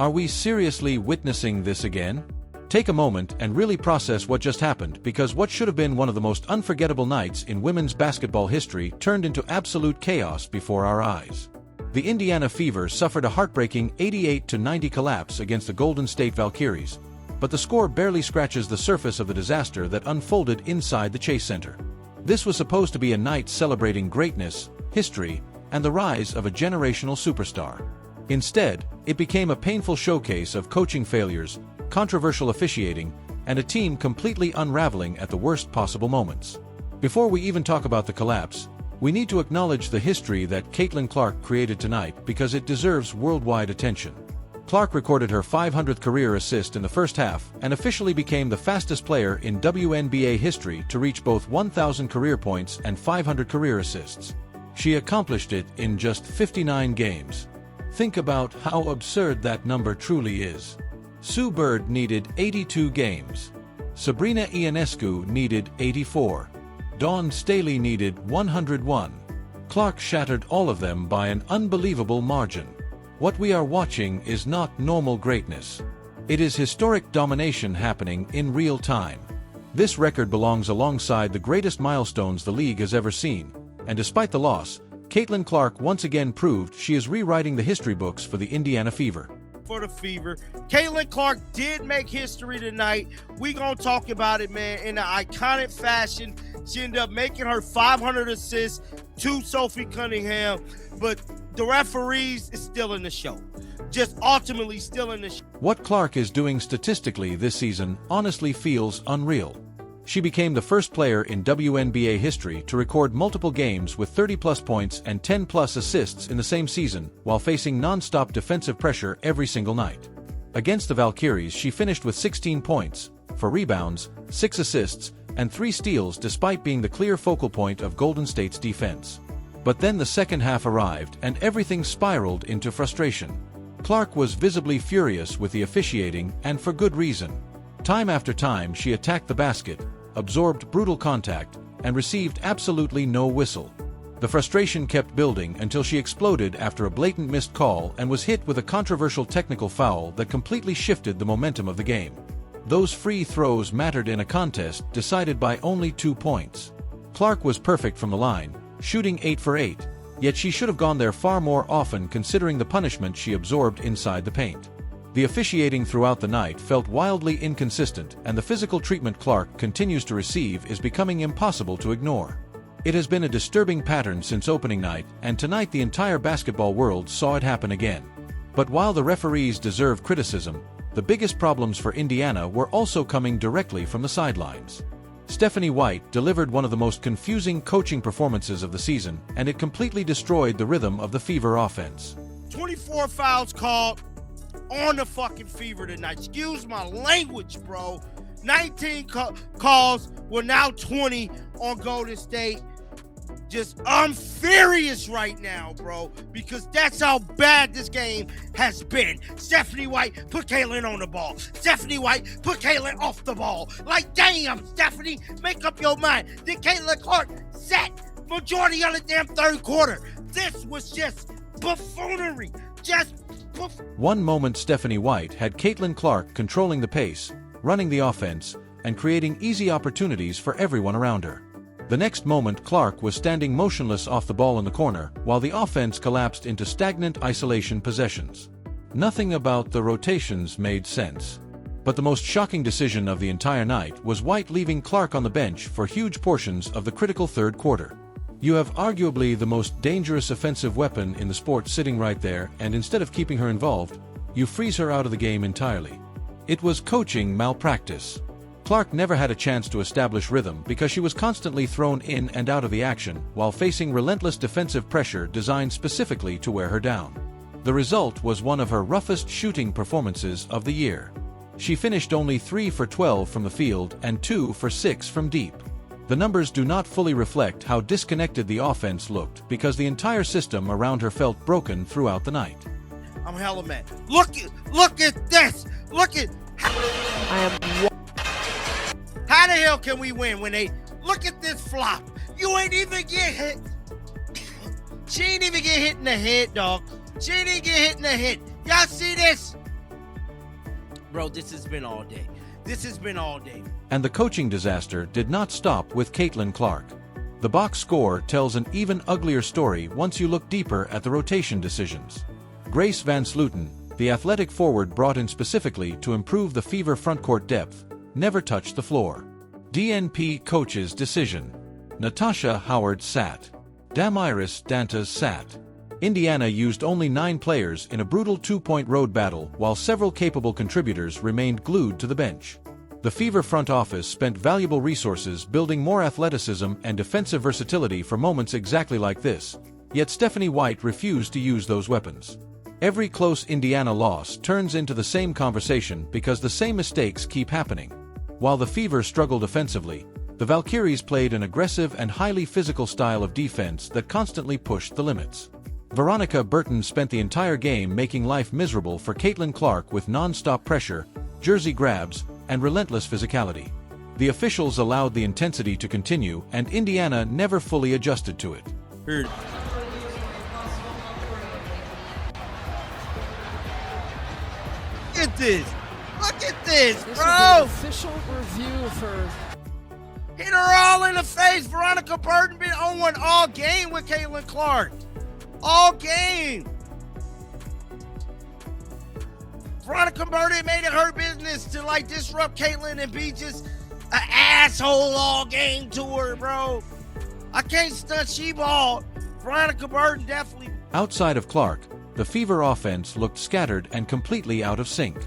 Are we seriously witnessing this again? Take a moment and really process what just happened, because what should have been one of the most unforgettable nights in women's basketball history turned into absolute chaos before our eyes. The Indiana Fever suffered a heartbreaking 88-90 collapse against the Golden State Valkyries, but the score barely scratches the surface of the disaster that unfolded inside the Chase Center. This was supposed to be a night celebrating greatness, history, and the rise of a generational superstar. Instead, it became a painful showcase of coaching failures, controversial officiating, and a team completely unraveling at the worst possible moments. Before we even talk about the collapse, we need to acknowledge the history that Caitlin Clark created tonight, because it deserves worldwide attention. Clark recorded her 500th career assist in the first half and officially became the fastest player in WNBA history to reach both 1,000 career points and 500 career assists. She accomplished it in just 59 games. Think about how absurd that number truly is. Sue Bird needed 82 games. Sabrina Ionescu needed 84. Dawn Staley needed 101. Clark shattered all of them by an unbelievable margin. What we are watching is not normal greatness. It is historic domination happening in real time. This record belongs alongside the greatest milestones the league has ever seen, and despite the loss, Caitlin Clark once again proved she is rewriting the history books for the Indiana Fever. For the Fever, Caitlin Clark did make history tonight. We gonna talk about it, man, in an iconic fashion. She ended up making her 500 assists to Sophie Cunningham, but the referees is still in the show. Just ultimately still in the show. What Clark is doing statistically this season honestly feels unreal. She became the first player in WNBA history to record multiple games with 30-plus points and 10-plus assists in the same season, while facing non-stop defensive pressure every single night. Against the Valkyries, she finished with 16 points, 4 rebounds, 6 assists, and 3 steals, despite being the clear focal point of Golden State's defense. But then the second half arrived and everything spiraled into frustration. Clark was visibly furious with the officiating, and for good reason. Time after time she attacked the basket, absorbed brutal contact, and received absolutely no whistle. The frustration kept building until she exploded after a blatant missed call and was hit with a controversial technical foul that completely shifted the momentum of the game. Those free throws mattered in a contest decided by only 2 points. Clark was perfect from the line, shooting 8 for 8, yet she should have gone there far more often considering the punishment she absorbed inside the paint. The officiating throughout the night felt wildly inconsistent, and the physical treatment Clark continues to receive is becoming impossible to ignore. It has been a disturbing pattern since opening night, and tonight the entire basketball world saw it happen again. But while the referees deserve criticism, the biggest problems for Indiana were also coming directly from the sidelines. Stephanie White delivered one of the most confusing coaching performances of the season, and it completely destroyed the rhythm of the Fever offense. 24 fouls called on the fucking Fever tonight. Excuse my language, bro. 19 calls were now 20 on Golden State. I'm furious right now, bro, because that's how bad this game has been. Stephanie White put Caitlin on the ball. Stephanie White put Caitlin off the ball. Like, damn, Stephanie, make up your mind. Did Caitlin Clark set majority of the damn third quarter? This was just buffoonery. One moment Stephanie White had Caitlin Clark controlling the pace, running the offense, and creating easy opportunities for everyone around her. The next moment Clark was standing motionless off the ball in the corner, while the offense collapsed into stagnant isolation possessions. Nothing about the rotations made sense. But the most shocking decision of the entire night was White leaving Clark on the bench for huge portions of the critical third quarter. You have arguably the most dangerous offensive weapon in the sport sitting right there, and instead of keeping her involved, you freeze her out of the game entirely. It was coaching malpractice. Clark never had a chance to establish rhythm because she was constantly thrown in and out of the action while facing relentless defensive pressure designed specifically to wear her down. The result was one of her roughest shooting performances of the year. She finished only 3 for 12 from the field and 2 for 6 from deep. The numbers do not fully reflect how disconnected the offense looked because the entire system around her felt broken throughout the night. I'm hella mad. Look at this. How the hell can we win when they look at this flop? You ain't even get hit. She ain't even get hit in the head, dog. She didn't get hit in the head. Y'all see this? Bro, this has been all day. This has been all day. And the coaching disaster did not stop with Caitlin Clark. The box score tells an even uglier story once you look deeper at the rotation decisions. Grace Van Slooten, the athletic forward brought in specifically to improve the Fever frontcourt depth, never touched the floor. DNP coach's decision. Natasha Howard sat. Damiris Dantas sat. Indiana used only 9 players in a brutal 2-point road battle while several capable contributors remained glued to the bench. The Fever front office spent valuable resources building more athleticism and defensive versatility for moments exactly like this, yet Stephanie White refused to use those weapons. Every close Indiana loss turns into the same conversation because the same mistakes keep happening. While the Fever struggled offensively, the Valkyries played an aggressive and highly physical style of defense that constantly pushed the limits. Veronica Burton spent the entire game making life miserable for Caitlin Clark with non-stop pressure, jersey grabs, and relentless physicality. The officials allowed the intensity to continue, and Indiana never fully adjusted to it. Look at this. Look at this, bro. Official review for hit her all in the face. Veronica Burton been on one all game with Caitlin Clark. All game. Veronica Burton made it her business to like disrupt Caitlin and be just an asshole all game to her, bro. I can't stunt she-ball. Veronica Burton definitely. Outside of Clark, the Fever offense looked scattered and completely out of sync.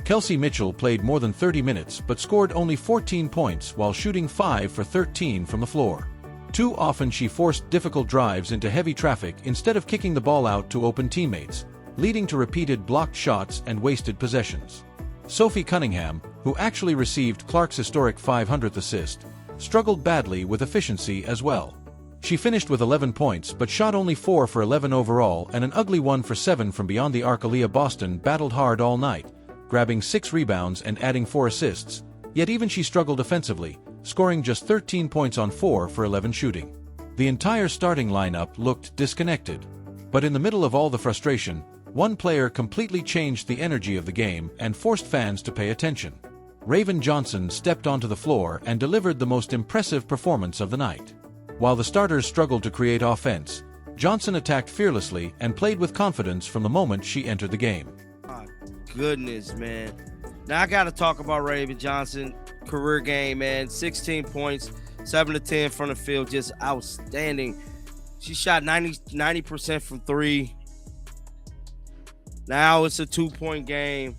Kelsey Mitchell played more than 30 minutes but scored only 14 points while shooting 5 for 13 from the floor. Too often she forced difficult drives into heavy traffic instead of kicking the ball out to open teammates, leading to repeated blocked shots and wasted possessions. Sophie Cunningham, who actually received Clark's historic 500th assist, struggled badly with efficiency as well. She finished with 11 points but shot only 4 for 11 overall and an ugly 1 for 7 from beyond the arc. Aaliyah Boston battled hard all night, grabbing 6 rebounds and adding 4 assists, yet even she struggled offensively, scoring just 13 points on 4 for 11 shooting. The entire starting lineup looked disconnected. But in the middle of all the frustration, one player completely changed the energy of the game and forced fans to pay attention. Raven Johnson stepped onto the floor and delivered the most impressive performance of the night. While the starters struggled to create offense, Johnson attacked fearlessly and played with confidence from the moment she entered the game. My goodness, man. Now I got to talk about Raven Johnson. Career game, man. 16 points, 7 to 10 from the field, just outstanding. She shot 90% from 3. Now it's a 2-point game.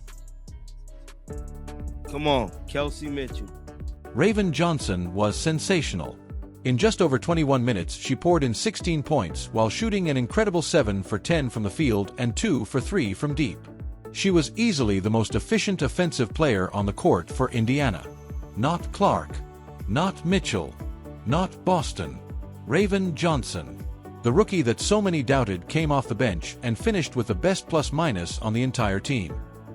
Come on, Kelsey Mitchell. Raven Johnson was sensational. In just over 21 minutes, she poured in 16 points while shooting an incredible 7 for 10 from the field and 2 for 3 from deep. She was easily the most efficient offensive player on the court for Indiana. Not Clark, not Mitchell, not Boston. Raven Johnson. The rookie that so many doubted came off the bench and finished with the best plus-minus on the entire team.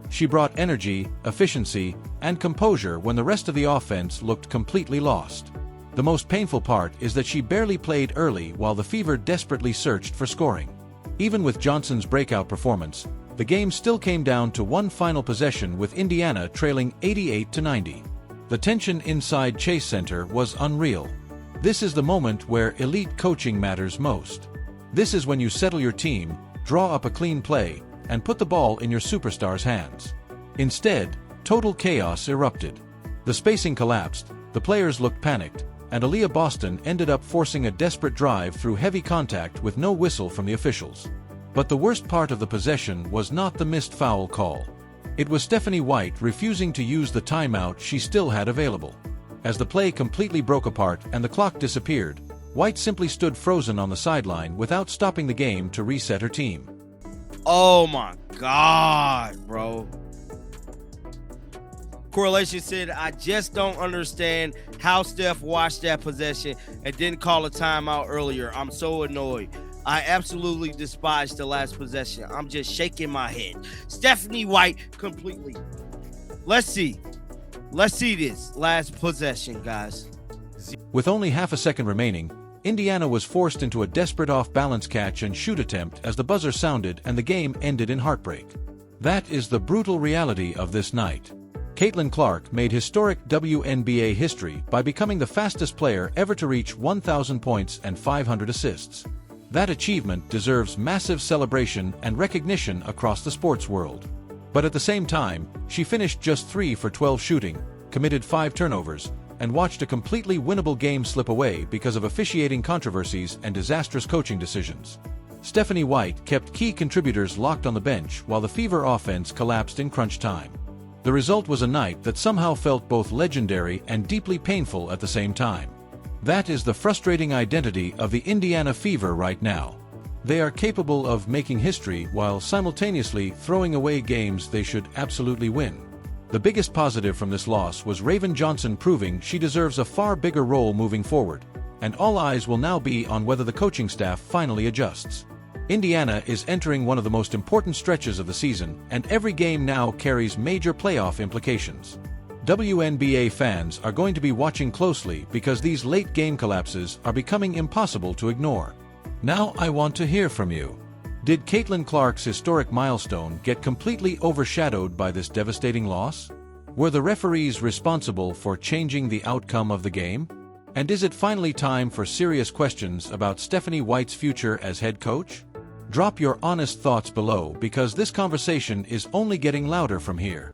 She brought energy, efficiency, and composure when the rest of the offense looked completely lost. The most painful part is that she barely played early while the Fever desperately searched for scoring. Even with Johnson's breakout performance, the game still came down to one final possession with Indiana trailing 88-90. The tension inside Chase Center was unreal. This is the moment where elite coaching matters most. This is when you settle your team, draw up a clean play, and put the ball in your superstar's hands. Instead, total chaos erupted. The spacing collapsed, the players looked panicked, and Aaliyah Boston ended up forcing a desperate drive through heavy contact with no whistle from the officials. But the worst part of the possession was not the missed foul call. It was Stephanie White refusing to use the timeout she still had available. As the play completely broke apart and the clock disappeared, White simply stood frozen on the sideline without stopping the game to reset her team. Oh my God, bro. Correlation said, I just don't understand how Steph watched that possession and didn't call a timeout earlier. I'm so annoyed. I absolutely despise the last possession. I'm just shaking my head. Stephanie White completely. Let's see. Let's see this last possession, guys. With only half a second remaining, Indiana was forced into a desperate off-balance catch and shoot attempt as the buzzer sounded and the game ended in heartbreak. That is the brutal reality of this night. Caitlin Clark made historic WNBA history by becoming the fastest player ever to reach 1,000 points and 500 assists. That achievement deserves massive celebration and recognition across the sports world. But at the same time, she finished just 3 for 12 shooting, committed 5 turnovers, and watched a completely winnable game slip away because of officiating controversies and disastrous coaching decisions. Stephanie White kept key contributors locked on the bench while the Fever offense collapsed in crunch time. The result was a night that somehow felt both legendary and deeply painful at the same time. That is the frustrating identity of the Indiana Fever right now. They are capable of making history while simultaneously throwing away games they should absolutely win. The biggest positive from this loss was Raven Johnson proving she deserves a far bigger role moving forward, and all eyes will now be on whether the coaching staff finally adjusts. Indiana is entering one of the most important stretches of the season, and every game now carries major playoff implications. WNBA fans are going to be watching closely because these late game collapses are becoming impossible to ignore. Now I want to hear from you. Did Caitlin Clark's historic milestone get completely overshadowed by this devastating loss? Were the referees responsible for changing the outcome of the game? And is it finally time for serious questions about Stephanie White's future as head coach? Drop your honest thoughts below because this conversation is only getting louder from here.